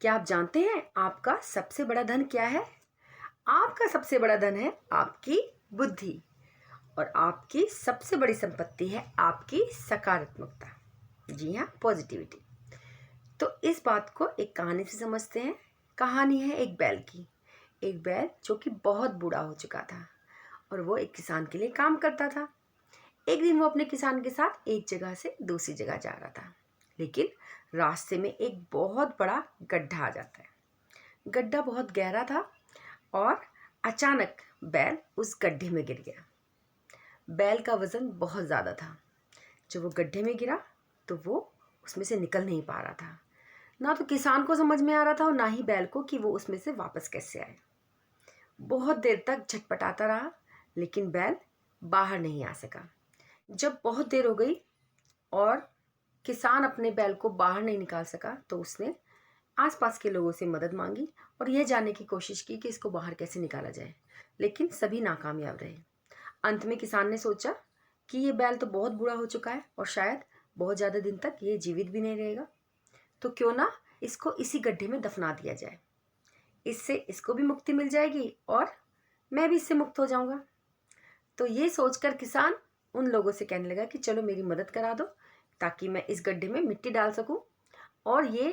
क्या आप जानते हैं आपका सबसे बड़ा धन क्या है? आपका सबसे बड़ा धन है आपकी बुद्धि और आपकी सबसे बड़ी संपत्ति है आपकी सकारात्मकता। जी हाँ, पॉजिटिविटी। तो इस बात को एक कहानी से समझते हैं। कहानी है एक बैल की। एक बैल जो कि बहुत बूढ़ा हो चुका था और वो एक किसान के लिए काम करता था। एक दिन वो अपने किसान के साथ एक जगह से दूसरी जगह जा रहा था, लेकिन रास्ते में एक बहुत बड़ा गड्ढा आ जाता है। गड्ढा बहुत गहरा था और अचानक बैल उस गड्ढे में गिर गया। बैल का वजन बहुत ज़्यादा था। जब वो गड्ढे में गिरा तो वो उसमें से निकल नहीं पा रहा था। ना तो किसान को समझ में आ रहा था और ना ही बैल को कि वो उसमें से वापस कैसे आए। बहुत देर तक झटपटाता रहा, लेकिन बैल बाहर नहीं आ सका। जब बहुत देर हो गई और किसान अपने बैल को बाहर नहीं निकाल सका तो उसने आसपास के लोगों से मदद मांगी और यह जानने की कोशिश की कि इसको बाहर कैसे निकाला जाए, लेकिन सभी नाकामयाब रहे। अंत में किसान ने सोचा कि ये बैल तो बहुत बूढ़ा हो चुका है और शायद बहुत ज़्यादा दिन तक ये जीवित भी नहीं रहेगा, तो क्यों ना इसको इसी गड्ढे में दफना दिया जाए। इससे इसको भी मुक्ति मिल जाएगी और मैं भी इससे मुक्त हो जाऊंगा। तो ये सोचकर किसान उन लोगों से कहने लगा कि चलो मेरी मदद करा दो ताकि मैं इस गड्ढे में मिट्टी डाल सकूं और ये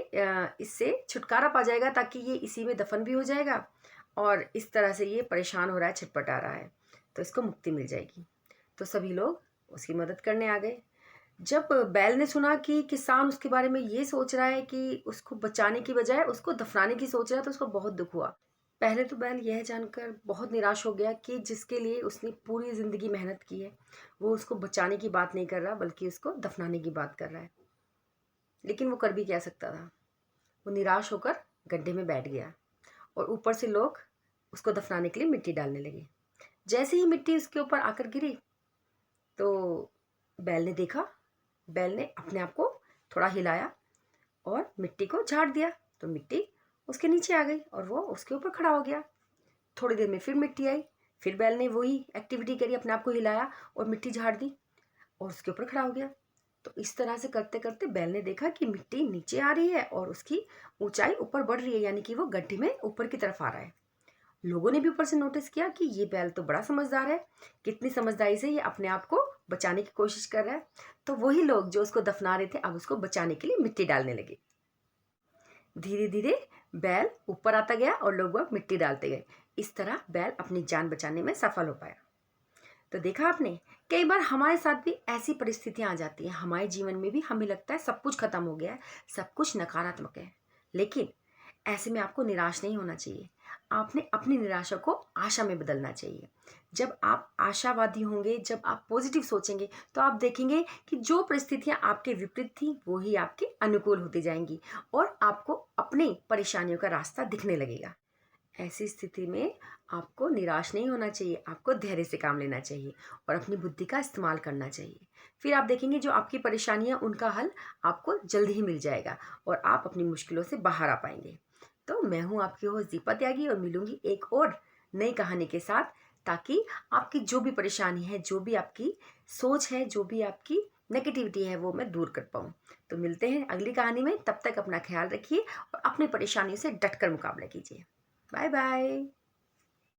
इससे छुटकारा पा जाएगा, ताकि ये इसी में दफन भी हो जाएगा और इस तरह से ये परेशान हो रहा है, छटपटा रहा है, तो इसको मुक्ति मिल जाएगी। तो सभी लोग उसकी मदद करने आ गए। जब बैल ने सुना कि किसान उसके बारे में ये सोच रहा है कि उसको बचाने की बजाय उसको दफनाने की सोच रहा है, तो उसको बहुत दुख हुआ। पहले तो बैल यह जानकर बहुत निराश हो गया कि जिसके लिए उसने पूरी ज़िंदगी मेहनत की है वो उसको बचाने की बात नहीं कर रहा बल्कि उसको दफनाने की बात कर रहा है। लेकिन वो कर भी क्या सकता था। वो निराश होकर गड्ढे में बैठ गया और ऊपर से लोग उसको दफनाने के लिए मिट्टी डालने लगे। जैसे ही मिट्टी उसके ऊपर आकर गिरी तो बैल ने देखा, बैल ने अपने आप को थोड़ा हिलाया और मिट्टी को झाड़ दिया, तो मिट्टी उसके नीचे आ गई और वो उसके ऊपर खड़ा हो गया। थोड़ी देर में फिर मिट्टी आई, फिर बैल ने वही एक्टिविटी करी, अपने आप को हिलाया और मिट्टी झाड़ दी और उसके ऊपर खड़ा हो गया। तो इस तरह से करते करते बैल ने देखा कि मिट्टी नीचे आ रही है और उसकी ऊंचाई ऊपर बढ़ रही है, यानी कि वो गड्ढे में ऊपर की तरफ आ रहा है। लोगों ने भी ऊपर से नोटिस किया कि ये बैल तो बड़ा समझदार है, कितनी समझदारी से ये अपने आप को बचाने की कोशिश कर रहा है। तो वही लोग जो उसको दफना रहे थे अब उसको बचाने के लिए मिट्टी डालने लगे। धीरे धीरे बैल ऊपर आता गया और लोग वह मिट्टी डालते गए। इस तरह बैल अपनी जान बचाने में सफल हो पाया। तो देखा आपने, कई बार हमारे साथ भी ऐसी परिस्थितियां आ जाती हैं हमारे जीवन में भी, हमें लगता है सब कुछ खत्म हो गया है, सब कुछ नकारात्मक है, लेकिन ऐसे में आपको निराश नहीं होना चाहिए। आपने अपनी निराशा को आशा में बदलना चाहिए। जब आप आशावादी होंगे, जब आप पॉजिटिव सोचेंगे, तो आप देखेंगे कि जो परिस्थितियां आपके विपरीत थी वो ही आपके अनुकूल होती जाएंगी और आपको अपनी परेशानियों का रास्ता दिखने लगेगा। ऐसी स्थिति में आपको निराश नहीं होना चाहिए, आपको धैर्य से काम लेना चाहिए और अपनी बुद्धि का इस्तेमाल करना चाहिए। फिर आप देखेंगे जो आपकी परेशानियां उनका हल आपको जल्द ही मिल जाएगा और आप अपनी मुश्किलों से बाहर आ पाएंगे। तो मैं हूँ आपकी होस्ट दीपा त्यागी और मिलूंगी एक और नई कहानी के साथ, ताकि आपकी जो भी परेशानी है, जो भी आपकी सोच है, जो भी आपकी नेगेटिविटी है वो मैं दूर कर पाऊँ। तो मिलते हैं अगली कहानी में, तब तक अपना ख्याल रखिए और अपनी परेशानियों से डटकर मुकाबला कीजिए। Bye bye.